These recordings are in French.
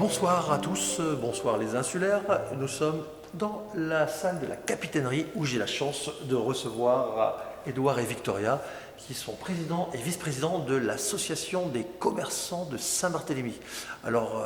bonsoir à tous, bonsoir les insulaires. Nous sommes dans la salle de la capitainerie où j'ai la chance de recevoir Édouard et Victoria qui sont présidents et vice-présidents de l'association des commerçants de Saint-Barthélemy. Alors,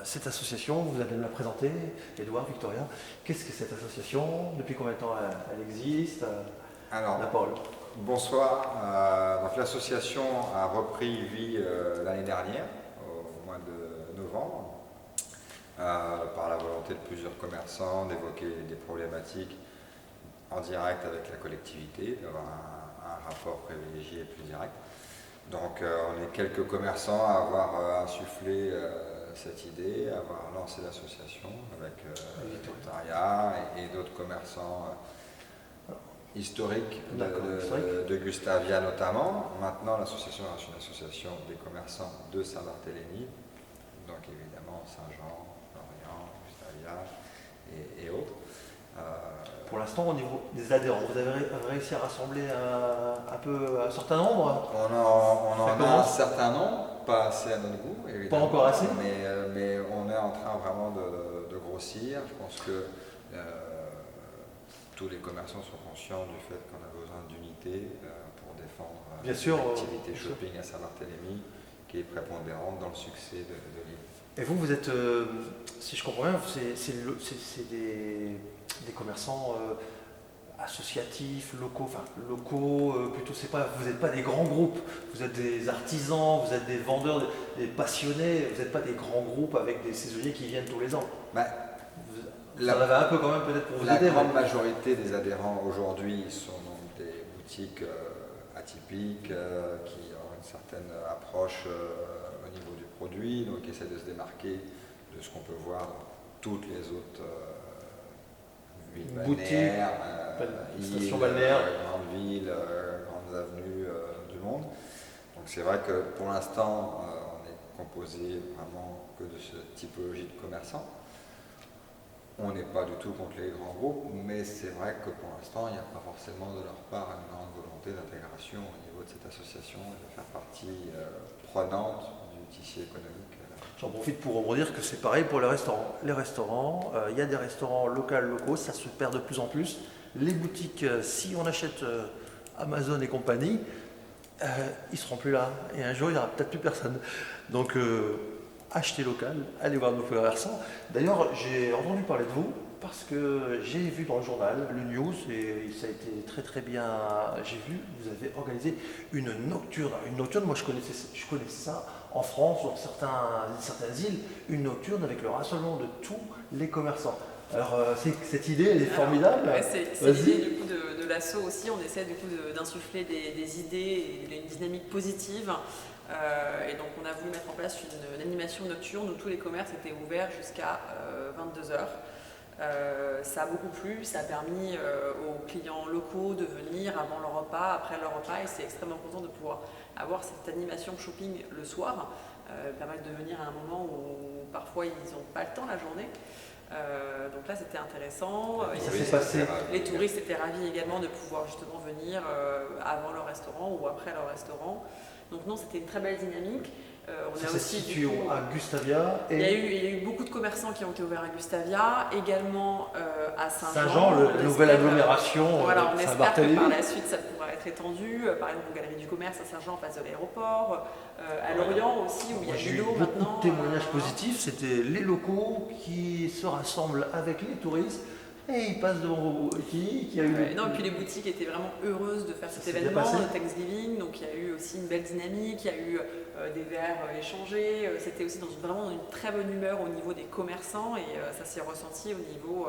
cette association, vous allez me la présenter, Édouard, Victoria. Qu'est-ce que cette association? Depuis combien de temps elle existe? Alors, la parole. Bonsoir. Donc l'association a repris vie l'année dernière, au mois de novembre, par la volonté de plusieurs commerçants d'évoquer des problématiques en direct avec la collectivité, d'avoir un rapport privilégié et plus direct. Donc on est quelques commerçants à avoir insufflé cette idée, à avoir lancé l'association avec Victoria et d'autres commerçants historique de Gustavia notamment. Maintenant, l'association est une association des commerçants de Saint-Barthélemy, donc évidemment Saint-Jean, Lorient, Gustavia et autres. Pour l'instant, au niveau des adhérents, vous avez réussi à rassembler un certain nombre? On en a un certain nombre, pas assez à notre goût, évidemment. Pas encore assez? Mais on est en train vraiment de grossir. Je pense que tous les commerçants sont conscients du fait qu'on a besoin d'unité pour défendre l'activité shopping à Saint-Barthélemy qui est prépondérante dans le succès de l'île. Et vous êtes, si je comprends bien, c'est des commerçants associatifs, locaux, plutôt, vous n'êtes pas des grands groupes, vous êtes des artisans, vous êtes des vendeurs, des passionnés, vous n'êtes pas des grands groupes avec des saisonniers qui viennent tous les ans. Ça avait un peu quand même peut-être pour vous aider. La grande majorité des adhérents aujourd'hui sont donc des boutiques atypiques qui ont une certaine approche au niveau du produit, donc qui essaient de se démarquer de ce qu'on peut voir dans toutes les autres villes balnéaires, stations balnéaires, grandes villes, grandes avenues du monde. Donc c'est vrai que pour l'instant on est composé vraiment que de cette typologie de commerçants. On n'est pas du tout contre les grands groupes, mais c'est vrai que pour l'instant, il n'y a pas forcément de leur part une grande volonté d'intégration au niveau de cette association et de faire partie prenante du tissu économique. J'en profite pour rebondir que c'est pareil pour les restaurants. Les restaurants, il y a des restaurants locaux, ça se perd de plus en plus. Les boutiques, si on achète Amazon et compagnie, ils ne seront plus là. Et un jour, il n'y aura peut-être plus personne. Donc, achetez local, allez voir nos commerçants. D'ailleurs, j'ai entendu parler de vous parce que j'ai vu dans le journal, le news, et ça a été très très bien. J'ai vu, vous avez organisé une nocturne. Une nocturne, moi je connaissais ça en France, dans certaines îles, une nocturne avec le rassemblement de tous les commerçants. Alors, cette idée, elle est formidable. Ouais, c'est l'idée du coup de l'asso aussi. On essaie du coup d'insuffler des idées et une dynamique positive. Et donc on a voulu mettre en place une animation nocturne où tous les commerces étaient ouverts jusqu'à 22h. Ça a beaucoup plu, ça a permis aux clients locaux de venir avant leur repas, après leur repas, et c'est extrêmement content de pouvoir avoir cette animation shopping le soir, permettre de venir à un moment où parfois ils n'ont pas le temps la journée. Donc là c'était intéressant. Les touristes étaient ravis également de pouvoir justement venir avant leur restaurant ou après leur restaurant. Donc non, c'était une très belle dynamique. Ça s'est situé à Gustavia. Il y a eu beaucoup de commerçants qui ont été ouverts à Gustavia, également à Saint-Jean. Saint-Jean, la nouvelle agglomération. Voilà, on espère que par la suite ça pourra être étendu. Par exemple, aux Galeries du Commerce à Saint-Jean, en face de l'aéroport. À Lorient aussi, où il y a du lot maintenant. J'ai eu beaucoup de témoignages positifs. C'était les locaux qui se rassemblent avec les touristes. Et ils passent devant vos boutiques. Et puis les boutiques étaient vraiment heureuses de faire cet événement de Thanksgiving. Donc il y a eu aussi une belle dynamique, il y a eu des verres échangés. C'était aussi vraiment dans une très bonne humeur au niveau des commerçants et ça s'est ressenti au niveau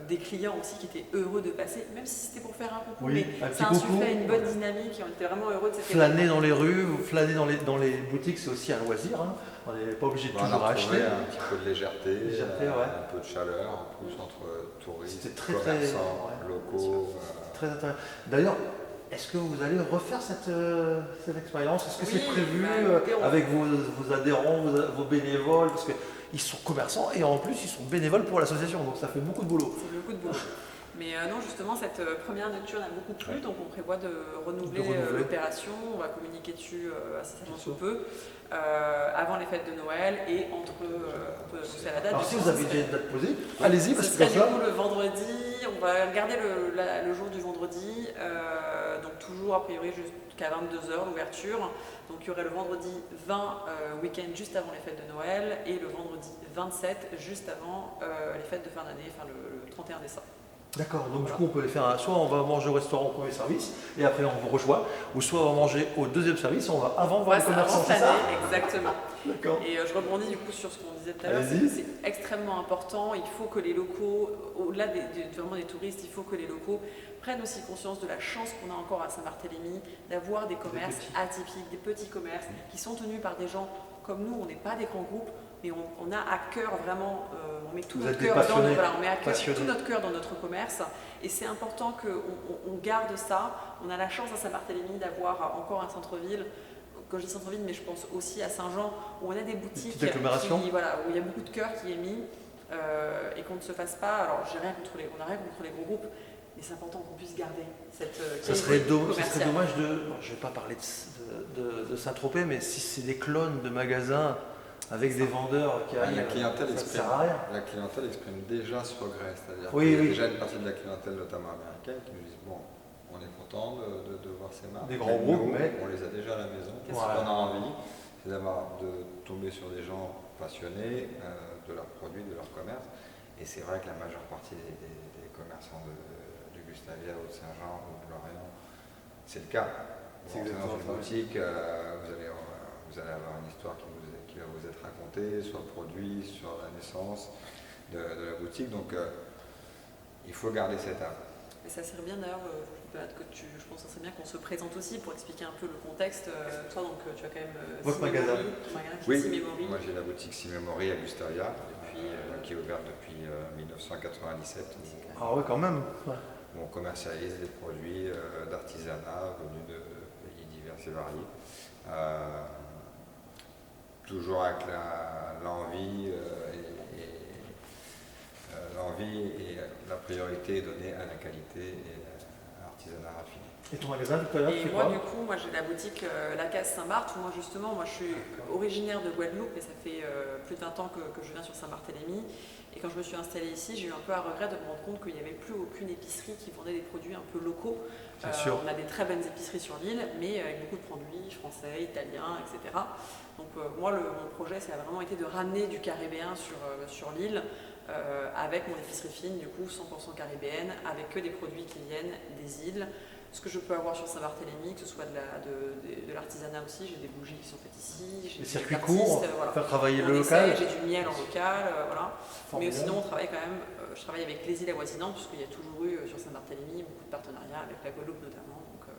des clients aussi qui étaient heureux de passer, même si c'était pour faire un coucou. Oui, mais ça insufflait une bonne dynamique et on était vraiment heureux de cette Flâner dans les rues, flâner dans les boutiques, c'est aussi un loisir. Hein. On n'est pas obligé de toujours acheter. Un petit peu de légèreté, un peu de chaleur, en plus entre touristes, commerçants, locaux. Très intéressant. D'ailleurs, est-ce que vous allez refaire cette expérience? Est-ce que c'est prévu avec vos adhérents, vos bénévoles? Parce qu'ils sont commerçants et en plus ils sont bénévoles pour l'association, donc ça fait beaucoup de boulot. C'est beaucoup de boulot. Mais non, justement, cette première nocturne a beaucoup plu, donc on prévoit de renouveler, De renouveler. l'opération. On va communiquer dessus incessamment sous peu, avant les fêtes de Noël et on peut pousser à la date. Alors Du si coup, vous avez ce déjà serait- une date posée, allez-y, parce ce que serait comme du ça, coup le vendredi. On va garder le jour du vendredi, donc toujours a priori jusqu'à 22h l'ouverture. Donc il y aurait le vendredi 20 week-end juste avant les fêtes de Noël et le vendredi 27 juste avant les fêtes de fin d'année, enfin le 31 décembre. d'accord, donc du coup on peut les faire, soit on va manger au restaurant au premier service et après on vous rejoint, ou soit on va manger au deuxième service, on va avant voir les Voilà, commerçants, avant c'est ça? l'année, exactement. D'accord. Et je rebondis du coup sur ce qu'on disait tout à l'heure, c'est Allez-y. que c'est extrêmement important. Il faut que les locaux, au-delà vraiment des touristes, il faut que les locaux prennent aussi conscience de la chance qu'on a encore à Saint-Barthélemy d'avoir des commerces petits. atypiques, des petits commerces qui sont tenus par des gens comme nous. On n'est pas des grands groupes, mais on a à cœur vraiment, on met tout Vous notre êtes des cœur dans passionnés, on met à cœur passionnés. tout notre cœur dans notre commerce. Et c'est important qu'on garde ça. On a la chance à Saint-Barthélemy d'avoir encore un centre-ville. Quand je dis centre-ville, mais je pense aussi à Saint-Jean, où on a des boutiques petite agglomération. où il y a beaucoup de cœur qui est mis et qu'on ne se fasse pas. Alors, on n'a rien contre les gros groupes, mais c'est important qu'on puisse garder cette Ça serait, qualité ça serait commerciale. dommage je ne vais pas parler de Saint-Tropez, mais si c'est des clones de magasins avec des vendeurs qui arrivent, La clientèle ça ne exprime, sert à rien. la clientèle exprime déjà ce regret, c'est-à-dire Oui, qu'il y a oui. déjà une partie de la clientèle, notamment américaine, qui nous disent bon, on est content de voir ces marques. Des grands nous, groupes, mais- on les a déjà à la maison. Ce Voilà. qu'on a envie, c'est de tomber sur des gens passionnés de leurs produits, de leur commerce. Et c'est vrai que la majeure partie des commerçants du Gustavia ou de Saint-Jean ou de Lorient, c'est le cas. C'est Vous rentrez dans exactement une ça. boutique, vous allez avoir une histoire qui va vous être racontée sur le produit, sur la naissance de la boutique. Donc il faut garder cette âme. Et ça sert bien d'ailleurs, je pense que ça serait bien qu'on se présente aussi pour expliquer un peu le contexte. Toi, donc, tu as quand même Votre Sim magasin. Memory, ton magasin qui est Oui, Sim Memory. moi j'ai la boutique Simemory à Gustavia, Depuis, qui est ouverte depuis 1997. Ah ouais, quand même. Ouais. Où on commercialise des produits d'artisanat venus de pays divers et variés. Toujours avec l'envie et la priorité donnée à la qualité et à l'artisanat raffiné. Et ton magasin, Victoria, tu Et fais moi, quoi? du coup, j'ai la boutique La Case Saint-Barth, où moi, justement, je suis originaire de Guadeloupe, et ça fait plus de 20 ans que je viens sur Saint-Barthélemy. Et quand je me suis installée ici, j'ai eu un peu à regret de me rendre compte qu'il n'y avait plus aucune épicerie qui vendait des produits un peu locaux. Bien sûr. On a des très bonnes épiceries sur l'île, mais avec beaucoup de produits français, italiens, etc. Donc moi, mon projet, ça a vraiment été de ramener du caribéen sur l'île, avec mon épicerie fine, du coup 100% caribéenne, avec que des produits qui viennent des îles. Ce que je peux avoir sur Saint-Barthélemy, que ce soit de l'artisanat aussi, j'ai des bougies qui sont faites ici, j'ai Les des circuits artistes, courts, voilà. faire travailler On le essaie, local. j'ai du miel en local, voilà. Mais Formidable. sinon, on travaille quand même, je travaille avec les îles avoisinantes, puisqu'il y a toujours eu sur Saint-Barthélemy beaucoup de partenariats avec la Guadeloupe notamment. Donc,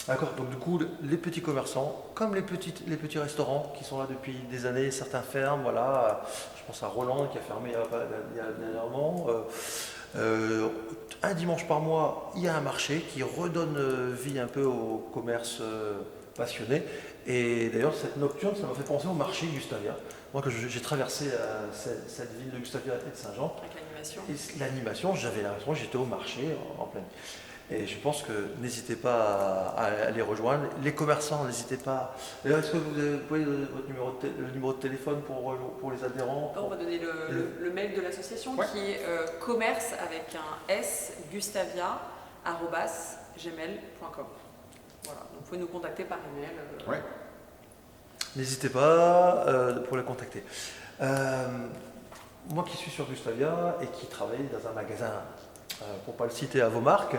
D'accord, donc du coup, les petits commerçants, comme les petits restaurants qui sont là depuis des années, certains ferment, voilà. Je pense à Roland qui a fermé il y a dernièrement. Un dimanche par mois, il y a un marché qui redonne vie un peu aux commerces passionnés. Et d'ailleurs, cette nocturne, ça m'a fait penser au marché Gustavia. Moi, que j'ai traversé cette ville de Gustavia et de Saint-Jean, avec l'animation. et l'animation, j'avais l'impression que j'étais au marché en pleine. Et je pense que n'hésitez pas à les rejoindre. Les commerçants, n'hésitez pas. D'ailleurs, est-ce que vous pouvez donner le numéro de téléphone pour les adhérents? On va donner le mail de l'association Ouais. qui est commerce avec un S, Gustavia, @gmail.com. Voilà, donc vous pouvez nous contacter par email. Ouais. N'hésitez pas pour les contacter. Moi qui suis sur Gustavia et qui travaille dans un magasin, pour ne pas le citer à vos marques,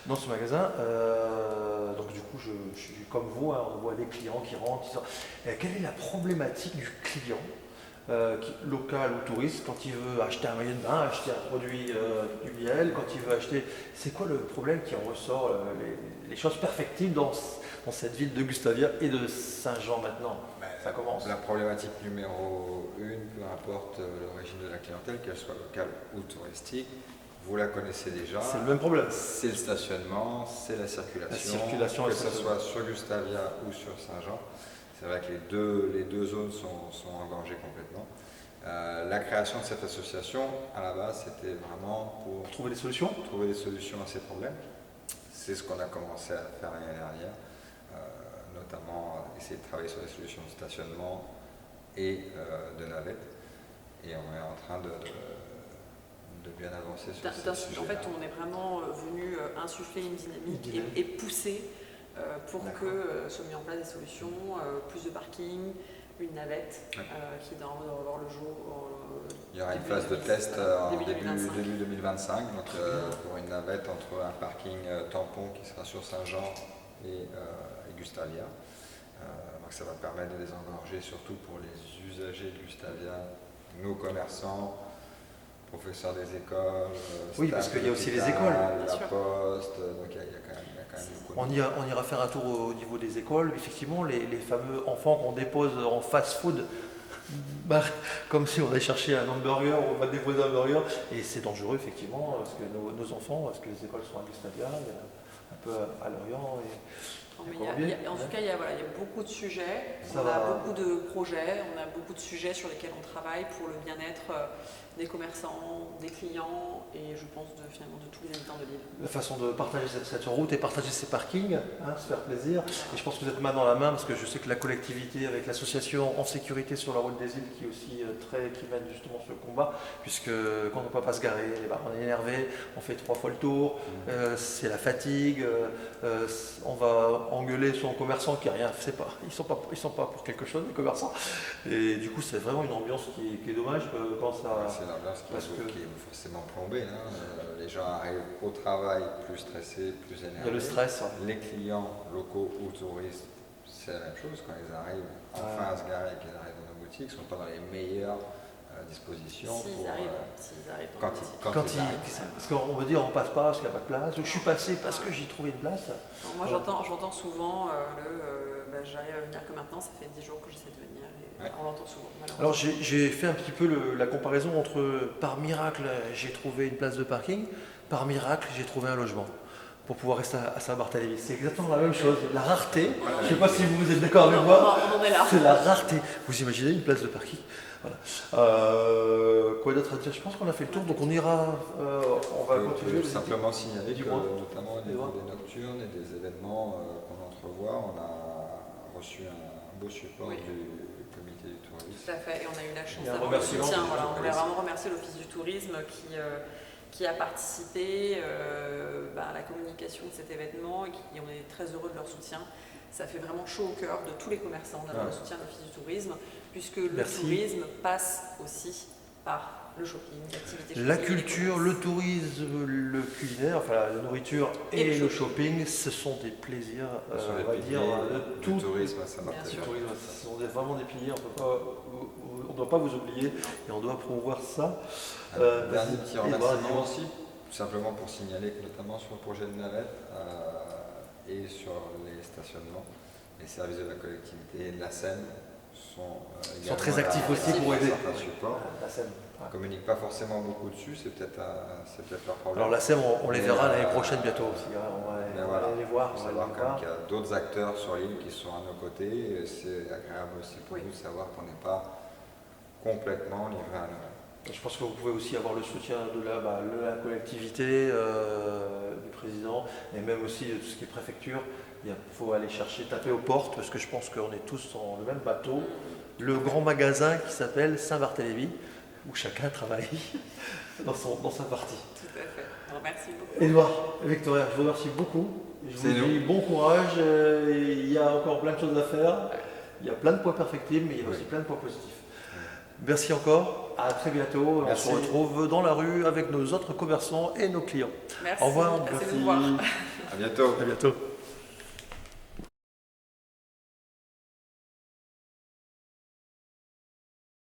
dans ce magasin, donc du coup je suis comme vous, hein, on voit des clients qui rentrent, qui sortent. Quelle est la problématique du client local ou touriste quand il veut acheter un maillot de bain, acheter un produit du miel, quand il veut acheter... C'est quoi le problème qui en ressort, les choses perfectibles dans cette ville de Gustavia et de Saint-Jean maintenant? Ça commence. La problématique numéro 1, peu importe l'origine de la clientèle, qu'elle soit locale ou touristique, vous la connaissez déjà. C'est le même problème. C'est le stationnement, c'est la circulation. La circulation, que elle ce soit sur Gustavia ou sur Saint-Jean. C'est vrai que les deux zones sont engorgées complètement. La création de cette association, à la base, c'était vraiment pour Trouver des solutions. trouver des solutions à ces problèmes. C'est ce qu'on a commencé à faire l'année dernière, notamment essayer de travailler sur des solutions de stationnement et de navettes. Et on est en train de bien avancer sur ces sujets. En fait, on est vraiment venu insuffler une dynamique et pousser pour que soient mis en place des solutions, plus de parking, une navette qui va voir le jour. Il y aura une phase de test en début début 2025, donc pour une navette entre un parking tampon qui sera sur Saint-Jean et Gustavia. Donc ça va permettre de désengorger surtout pour les usagers de Gustavia, nos commerçants, professeurs des écoles, Oui, parce qu'il y a aussi les écoles. la poste, donc il y a quand même beaucoup. On ira faire un tour au niveau des écoles. Effectivement, les fameux enfants qu'on dépose en fast-food, comme si on allait chercher un hamburger ou on va déposer un hamburger. Et c'est dangereux, effectivement, parce que nos enfants, parce que les écoles sont à Gustavia, un peu à Lorient. En tout cas, il y a beaucoup de sujets, Ça on va. a beaucoup de projets, on a beaucoup de sujets sur lesquels on travaille pour le bien-être des commerçants, des clients et je pense finalement de tous les habitants de l'île. La façon de partager cette route et partager ses parkings, se faire plaisir. Et je pense que vous êtes main dans la main parce que je sais que la collectivité avec l'association En Sécurité sur la route des îles qui est aussi qui mène justement ce combat, puisque quand on ne peut pas se garer, on est énervé, on fait 3 fois le tour, c'est la fatigue, on va engueuler son commerçant qui n'a rien fait, ils sont pas pour quelque chose, les commerçants. Et du coup, c'est vraiment une ambiance qui est dommage quand ça. C'est l'ambiance qui est forcément plombée. Les gens arrivent au travail plus stressés, plus énervés. Il y a le stress. Les clients locaux ou touristes, c'est la même chose. Quand ils arrivent enfin à se garer et qu'ils arrivent dans nos boutiques, ils ne sont pas dans les meilleures dispositions. S'ils arrivent. Quand ils arrivent. Parce qu'on me dit on passe pas parce qu'il n'y a pas de place, je suis passé parce que j'ai trouvé une place. Moi j'entends souvent j'arrive à venir que maintenant, ça fait 10 jours que j'essaie de venir. On l'entend souvent. Alors j'ai fait un petit peu la comparaison entre par miracle j'ai trouvé une place de parking, par miracle j'ai trouvé un logement pour pouvoir rester à Saint-Barthélemy. C'est exactement la même chose. La rareté, je ne sais pas si vous êtes d'accord avec moi, on en est là. c'est la rareté. Vous imaginez une place de parking? Voilà. Quoi d'autre à dire? Je pense qu'on a fait le tour, donc on ira, on va continuer. Simplement signaler que, notamment au niveau des nocturnes et des événements qu'on entrevoit, on a reçu un beau support du comité du tourisme. Tout à fait, et on a eu la chance Et un d'avoir le remerciement. soutien. On voulait vraiment remercier l'Office du tourisme qui a participé à la communication de cet événement et on est très heureux de leur soutien. Ça fait vraiment chaud au cœur de tous les commerçants d'avoir le soutien de l'Office du tourisme, puisque le tourisme passe aussi par le shopping, l'activité shopping. La culture, le tourisme, le culinaire, enfin la nourriture et le shopping, ce sont des plaisirs, on va dire, de tout. Le tourisme à Saint-Barthélemy. Ce sont vraiment des piliers, on ne doit pas vous oublier et on doit promouvoir ça. Dernier petit remerciement aussi, tout simplement pour signaler que notamment sur le projet de navette et sur les stationnements, les services de la collectivité et de la Seine sont très actifs aussi pour aider. Certains supports. La SEM. On ne communique pas forcément beaucoup dessus, c'est peut-être leur problème. Alors la SEM, on les verra l'année prochaine bientôt aussi. On va aller les voir. Il faut savoir qu'il y a d'autres acteurs sur l'île qui sont à nos côtés et c'est agréable aussi pour nous de savoir qu'on n'est pas complètement livré à nous. Je pense que vous pouvez aussi avoir le soutien de la collectivité, du président, et même aussi de tout ce qui est préfecture. Il faut aller chercher, taper aux portes, parce que je pense qu'on est tous dans le même bateau. Le grand magasin qui s'appelle Saint-Barthélemy, où chacun travaille dans sa partie. Tout à fait. Merci beaucoup. Édouard, Victoria, je vous remercie beaucoup. Je vous dis bon courage. Il y a encore plein de choses à faire. Il y a plein de points perfectibles, mais il y a aussi plein de points positifs. Merci encore, à très bientôt. Merci. On se retrouve dans la rue avec nos autres commerçants et nos clients. Merci. Au revoir. Merci de nous voir. À bientôt. À bientôt.